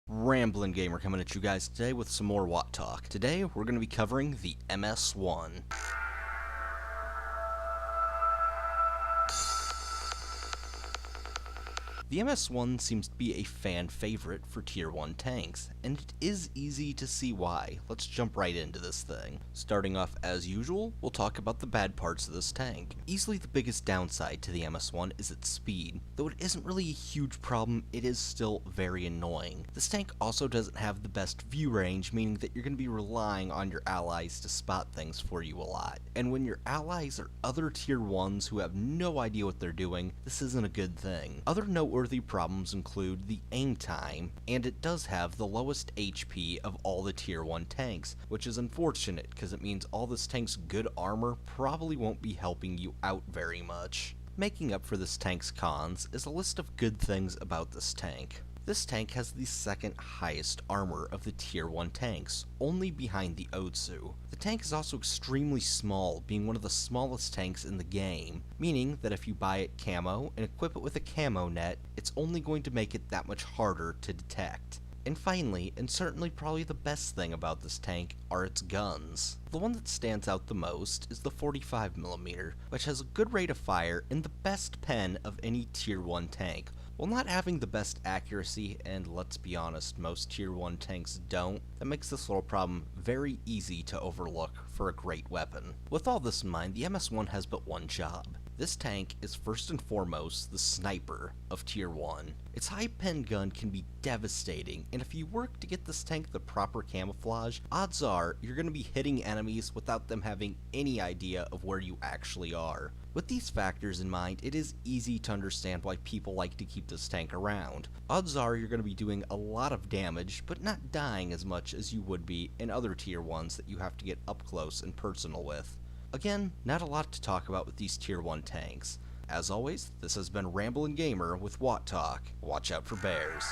Ramblin' Gamer coming at you guys today with some more W.o.T talk. Today we're going to be covering the MS-1. The MS-1 seems to be a fan favorite for Tier 1 tanks, and it is easy to see why. Let's jump right into this thing. Starting off as usual, we'll talk about the bad parts of this tank. Easily the biggest downside to the MS-1 is its speed. Though it isn't really a huge problem, it is still very annoying. This tank also doesn't have the best view range, meaning that you're going to be relying on your allies to spot things for you a lot. And when your allies are other Tier 1s who have no idea what they're doing, this isn't a good thing. Other noteworthy problems include the aim time, and it does have the lowest HP of all the Tier 1 tanks, which is unfortunate because it means all this tank's good armor probably won't be helping you out very much. Making up for this tank's cons is a list of good things about this tank. This tank has the second highest armor of the Tier 1 tanks, only behind the W.o.T. The tank is also extremely small, being one of the smallest tanks in the game, meaning that if you buy it camo and equip it with a camo net, it's only going to make it that much harder to detect. And finally, and certainly probably the best thing about this tank, are its guns. The one that stands out the most is the 45mm, which has a good rate of fire and the best pen of any Tier 1 tank. While not having the best accuracy, and let's be honest, most Tier 1 tanks don't, that makes this little problem very easy to overlook for a great weapon. With all this in mind, the MS-1 has but one job. This tank is first and foremost the sniper of Tier 1. Its high pen gun can be devastating, and if you work to get this tank the proper camouflage, odds are you're going to be hitting enemies without them having any idea of where you actually are. With these factors in mind, it is easy to understand why people like to keep this tank around. Odds are you're going to be doing a lot of damage, but not dying as much as you would be in other Tier 1s that you have to get up close and personal with. Again, not a lot to talk about with these Tier 1 tanks. As always, this has been Ramblin' Gamer with W.o.T Talk. Watch out for bears.